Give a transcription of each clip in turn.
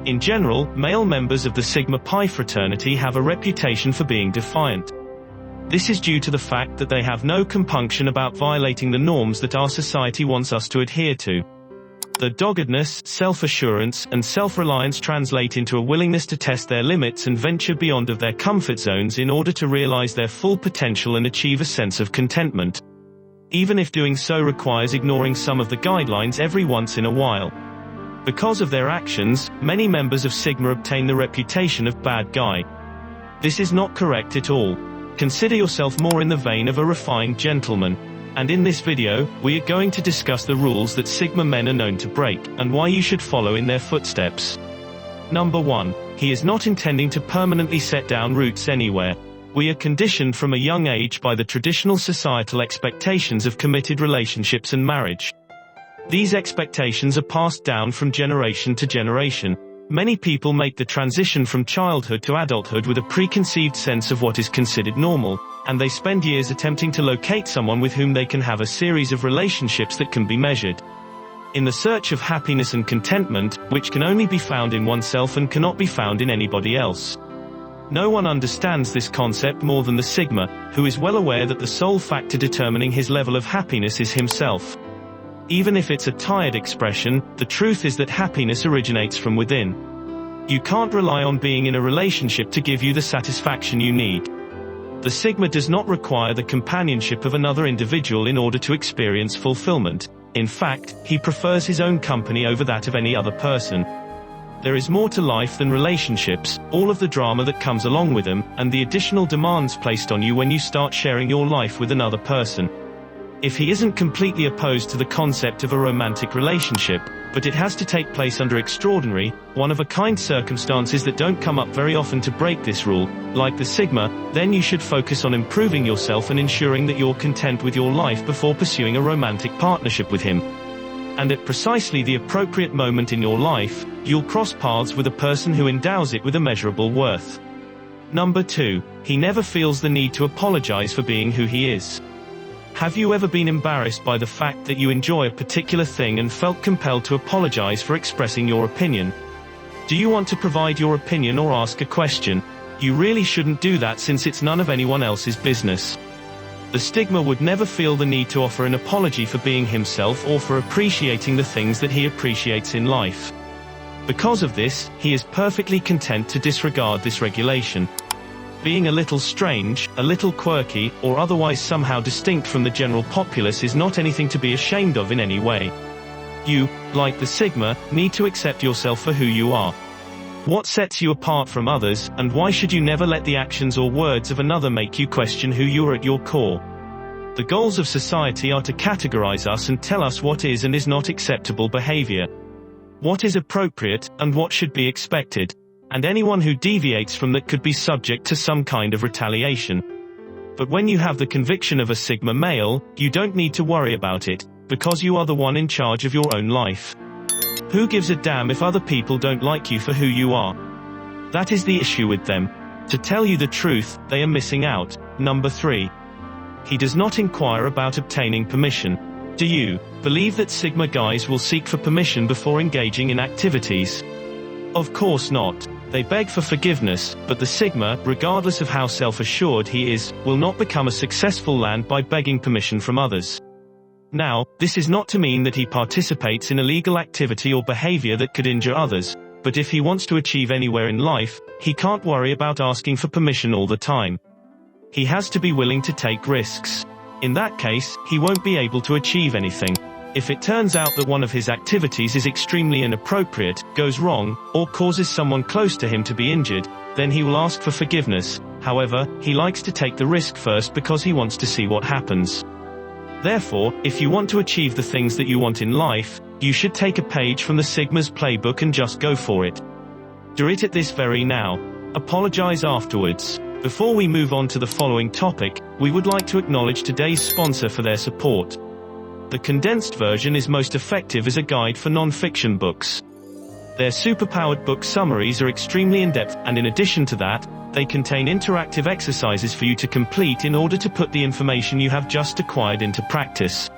In general, male members of the Sigma Pi fraternity have a reputation for being defiant. This is due to the fact that they have no compunction about violating the norms that our society wants us to adhere to. The doggedness, self-assurance, and self-reliance translate into a willingness to test their limits and venture beyond of their comfort zones in order to realize their full potential and achieve a sense of contentment, even if doing so requires ignoring some of the guidelines every once in a while. Because of their actions, many members of Sigma obtain the reputation of bad guy. This is not correct at all. Consider yourself more in the vein of a refined gentleman. And in this video, we are going to discuss the rules that Sigma men are known to break, and why you should follow in their footsteps. Number 1. He is not intending to permanently set down roots anywhere. We are conditioned from a young age by the traditional societal expectations of committed relationships and marriage. These expectations are passed down from generation to generation. Many people make the transition from childhood to adulthood with a preconceived sense of what is considered normal, and they spend years attempting to locate someone with whom they can have a series of relationships that can be measured. In the search of happiness and contentment, which can only be found in oneself and cannot be found in anybody else. No one understands this concept more than the Sigma, who is well aware that the sole factor determining his level of happiness is himself. Even if it's a tired expression, the truth is that happiness originates from within. You can't rely on being in a relationship to give you the satisfaction you need. The Sigma does not require the companionship of another individual in order to experience fulfillment. In fact, he prefers his own company over that of any other person. There is more to life than relationships, all of the drama that comes along with them, and the additional demands placed on you when you start sharing your life with another person. If he isn't completely opposed to the concept of a romantic relationship, but it has to take place under extraordinary, one-of-a-kind circumstances that don't come up very often to break this rule, like the Sigma, then you should focus on improving yourself and ensuring that you're content with your life before pursuing a romantic partnership with him. And at precisely the appropriate moment in your life, you'll cross paths with a person who endows it with immeasurable worth. Number 2. He never feels the need to apologize for being who he is. Have you ever been embarrassed by the fact that you enjoy a particular thing and felt compelled to apologize for expressing your opinion? Do you want to provide your opinion or ask a question? You really shouldn't do that since it's none of anyone else's business. The Sigma would never feel the need to offer an apology for being himself or for appreciating the things that he appreciates in life. Because of this, he is perfectly content to disregard this regulation. Being a little strange, a little quirky, or otherwise somehow distinct from the general populace is not anything to be ashamed of in any way. You, like the Sigma, need to accept yourself for who you are. What sets you apart from others, and why should you never let the actions or words of another make you question who you are at your core? The goals of society are to categorize us and tell us what is and is not acceptable behavior, what is appropriate, and what should be expected. And anyone who deviates from that could be subject to some kind of retaliation. But when you have the conviction of a Sigma male, you don't need to worry about it, because you are the one in charge of your own life. Who gives a damn if other people don't like you for who you are? That is the issue with them. To tell you the truth, they are missing out. Number 3. He does not inquire about obtaining permission. Do you believe that Sigma guys will seek for permission before engaging in activities? Of course not. They beg for forgiveness, but the Sigma, regardless of how self-assured he is, will not become a successful land by begging permission from others. Now, this is not to mean that he participates in illegal activity or behavior that could injure others, but if he wants to achieve anywhere in life, he can't worry about asking for permission all the time. He has to be willing to take risks. In that case, he won't be able to achieve anything. If it turns out that one of his activities is extremely inappropriate, goes wrong, or causes someone close to him to be injured, then he will ask for forgiveness. However, he likes to take the risk first because he wants to see what happens. Therefore, if you want to achieve the things that you want in life, you should take a page from the Sigma's playbook and just go for it. Do it at this very now. Apologize afterwards. Before we move on to the following topic, we would like to acknowledge today's sponsor for their support. The condensed version is most effective as a guide for non-fiction books. Their superpowered book summaries are extremely in-depth, and in addition to that, they contain interactive exercises for you to complete in order to put the information you have just acquired into practice.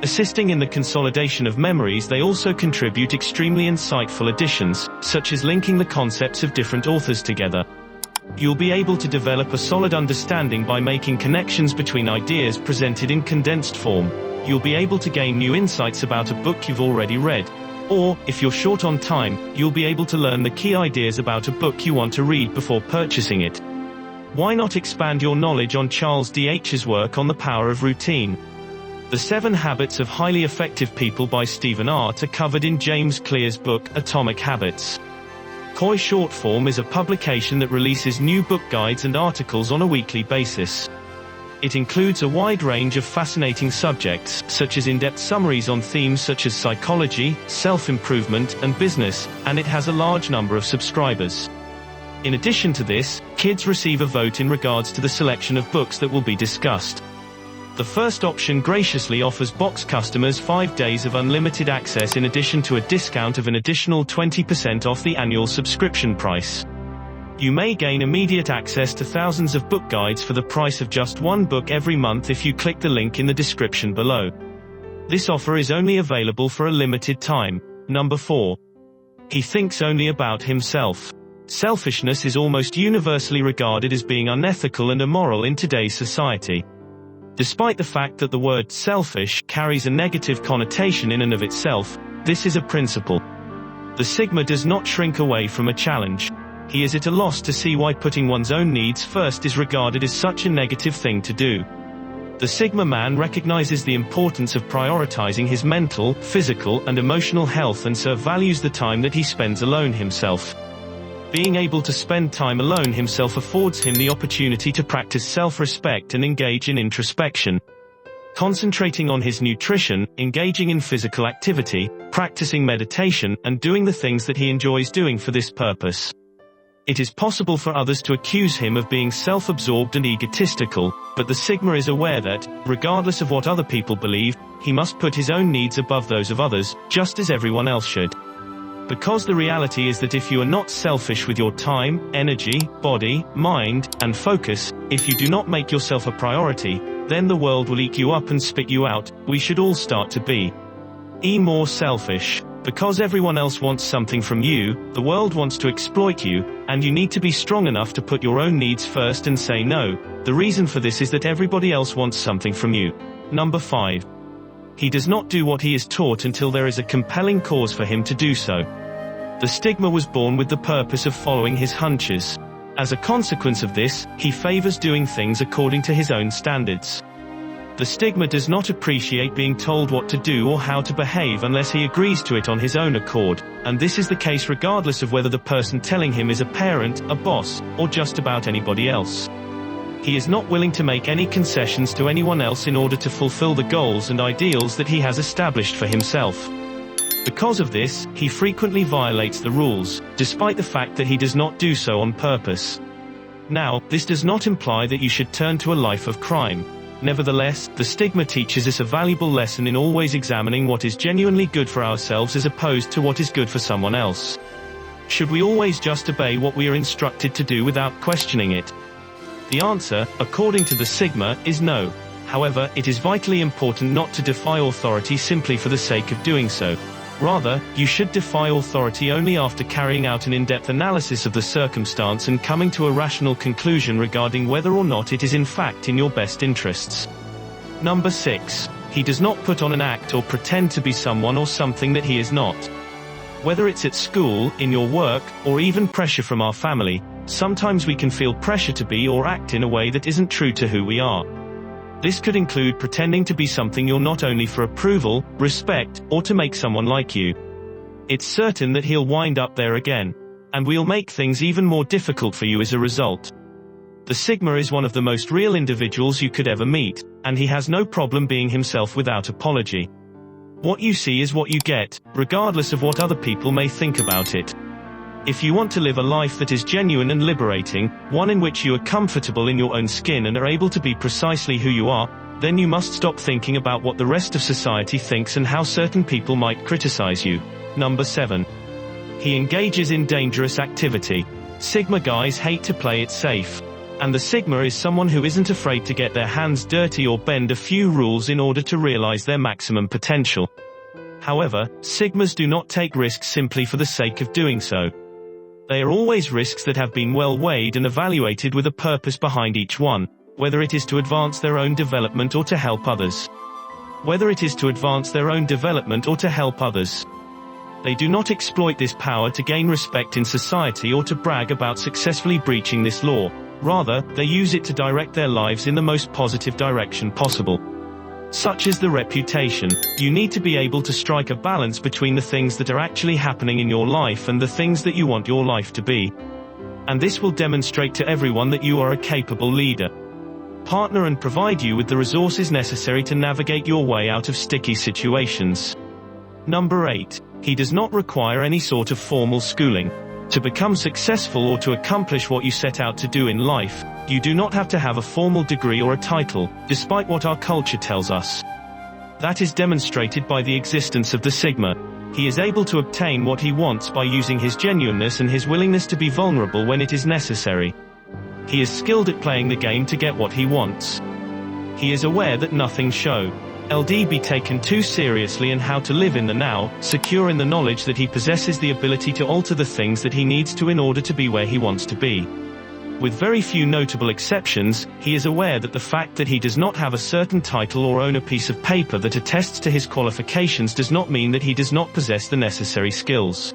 Assisting in the consolidation of memories, they also contribute extremely insightful additions, such as linking the concepts of different authors together. You'll be able to develop a solid understanding by making connections between ideas presented in condensed form. You'll be able to gain new insights about a book you've already read. Or, if you're short on time, you'll be able to learn the key ideas about a book you want to read before purchasing it. Why not expand your knowledge on Charles D.H.'s work on the power of routine? The 7 Habits of Highly Effective People by Stephen Art are covered in James Clear's book, Atomic Habits. COI short form is a publication that releases new book guides and articles on a weekly basis. It includes a wide range of fascinating subjects, such as in-depth summaries on themes such as psychology, self-improvement, and business, and it has a large number of subscribers. In addition to this, kids receive a vote in regards to the selection of books that will be discussed. The first option graciously offers box customers 5 days of unlimited access in addition to a discount of an additional 20% off the annual subscription price. You may gain immediate access to thousands of book guides for the price of just 1 book every month if you click the link in the description below. This offer is only available for a limited time. Number 4. He thinks only about himself. Selfishness is almost universally regarded as being unethical and immoral in today's society. Despite the fact that the word selfish carries a negative connotation in and of itself, this is a principle. The Sigma does not shrink away from a challenge. He is at a loss to see why putting one's own needs first is regarded as such a negative thing to do. The Sigma man recognizes the importance of prioritizing his mental, physical, and emotional health and so values the time that he spends alone himself. Being able to spend time alone himself affords him the opportunity to practice self-respect and engage in introspection. Concentrating on his nutrition, engaging in physical activity, practicing meditation, and doing the things that he enjoys doing for this purpose. It is possible for others to accuse him of being self-absorbed and egotistical, but the Sigma is aware that, regardless of what other people believe, he must put his own needs above those of others, just as everyone else should. Because the reality is that if you are not selfish with your time, energy, body, mind, and focus, if you do not make yourself a priority, then the world will eat you up and spit you out. We should all start to be more selfish. Because everyone else wants something from you, the world wants to exploit you, and you need to be strong enough to put your own needs first and say no. The reason for this is that everybody else wants something from you. Number 5. He does not do what he is taught until there is a compelling cause for him to do so. The Stigma was born with the purpose of following his hunches. As a consequence of this, he favors doing things according to his own standards. The Stigma does not appreciate being told what to do or how to behave unless he agrees to it on his own accord, and this is the case regardless of whether the person telling him is a parent, a boss, or just about anybody else. He is not willing to make any concessions to anyone else in order to fulfill the goals and ideals that he has established for himself. Because of this, he frequently violates the rules, despite the fact that he does not do so on purpose. Now, this does not imply that you should turn to a life of crime. Nevertheless, the Stigma teaches us a valuable lesson in always examining what is genuinely good for ourselves as opposed to what is good for someone else. Should we always just obey what we are instructed to do without questioning it? The answer, according to the Sigma, is no. However, it is vitally important not to defy authority simply for the sake of doing so. Rather, you should defy authority only after carrying out an in-depth analysis of the circumstance and coming to a rational conclusion regarding whether or not it is in fact in your best interests. Number 6. He does not put on an act or pretend to be someone or something that he is not. Whether it's at school, in your work, or even pressure from our family, sometimes we can feel pressure to be or act in a way that isn't true to who we are. This could include pretending to be something you're not only for approval, respect, or to make someone like you. It's certain that he'll wind up there again. And we'll make things even more difficult for you as a result. The Sigma is one of the most real individuals you could ever meet, and he has no problem being himself without apology. What you see is what you get, regardless of what other people may think about it. If you want to live a life that is genuine and liberating, one in which you are comfortable in your own skin and are able to be precisely who you are, then you must stop thinking about what the rest of society thinks and how certain people might criticize you. Number 7. He engages in dangerous activity. Sigma guys hate to play it safe. And the Sigma is someone who isn't afraid to get their hands dirty or bend a few rules in order to realize their maximum potential. However, Sigmas do not take risks simply for the sake of doing so. They are always risks that have been well weighed and evaluated with a purpose behind each one, whether it is to advance their own development or to help others. Whether it is to advance their own development or to help others. They do not exploit this power to gain respect in society or to brag about successfully breaching this law. Rather, they use it to direct their lives in the most positive direction possible. Such is the reputation. You need to be able to strike a balance between the things that are actually happening in your life and the things that you want your life to be. And this will demonstrate to everyone that you are a capable leader. Partner and provide you with the resources necessary to navigate your way out of sticky situations. Number 8. He does not require any sort of formal schooling. To become successful or to accomplish what you set out to do in life, you do not have to have a formal degree or a title, despite what our culture tells us. That is demonstrated by the existence of the Sigma. He is able to obtain what he wants by using his genuineness and his willingness to be vulnerable when it is necessary. He is skilled at playing the game to get what he wants. He is aware that nothing show. LD be taken too seriously and how to live in the now, secure in the knowledge that he possesses the ability to alter the things that he needs to in order to be where he wants to be. With very few notable exceptions, he is aware that the fact that he does not have a certain title or own a piece of paper that attests to his qualifications does not mean that he does not possess the necessary skills.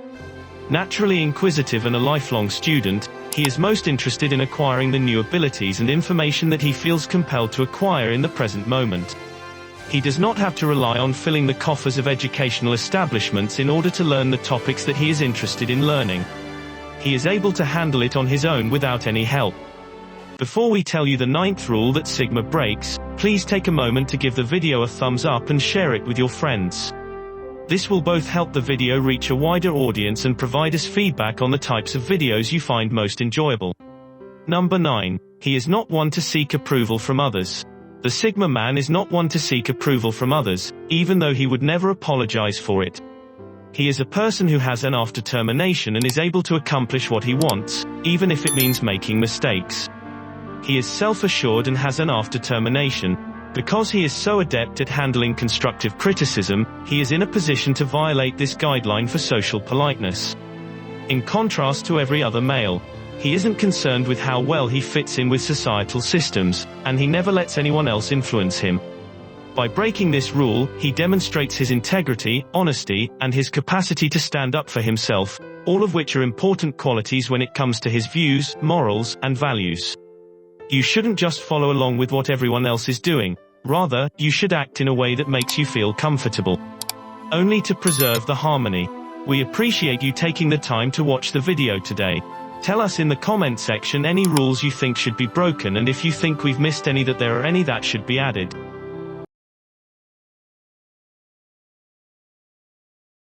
Naturally inquisitive and a lifelong student, he is most interested in acquiring the new abilities and information that he feels compelled to acquire in the present moment. He does not have to rely on filling the coffers of educational establishments in order to learn the topics that he is interested in learning. He is able to handle it on his own without any help. Before we tell you the 9th rule that Sigma breaks, please take a moment to give the video a thumbs up and share it with your friends. This will both help the video reach a wider audience and provide us feedback on the types of videos you find most enjoyable. Number 9. He is not one to seek approval from others. The Sigma man is not one to seek approval from others, even though he would never apologize for it. He is a person who has enough determination and is able to accomplish what he wants, even if it means making mistakes. He is self-assured and has enough determination. Because he is so adept at handling constructive criticism, he is in a position to violate this guideline for social politeness. In contrast to every other male, he isn't concerned with how well he fits in with societal systems, and he never lets anyone else influence him. By breaking this rule, he demonstrates his integrity, honesty, and his capacity to stand up for himself, all of which are important qualities when it comes to his views, morals, and values. You shouldn't just follow along with what everyone else is doing. Rather, you should act in a way that makes you feel comfortable. Only to preserve the harmony. We appreciate you taking the time to watch the video today. Tell us in the comment section any rules you think should be broken and if you think we've missed any that there are any that should be added.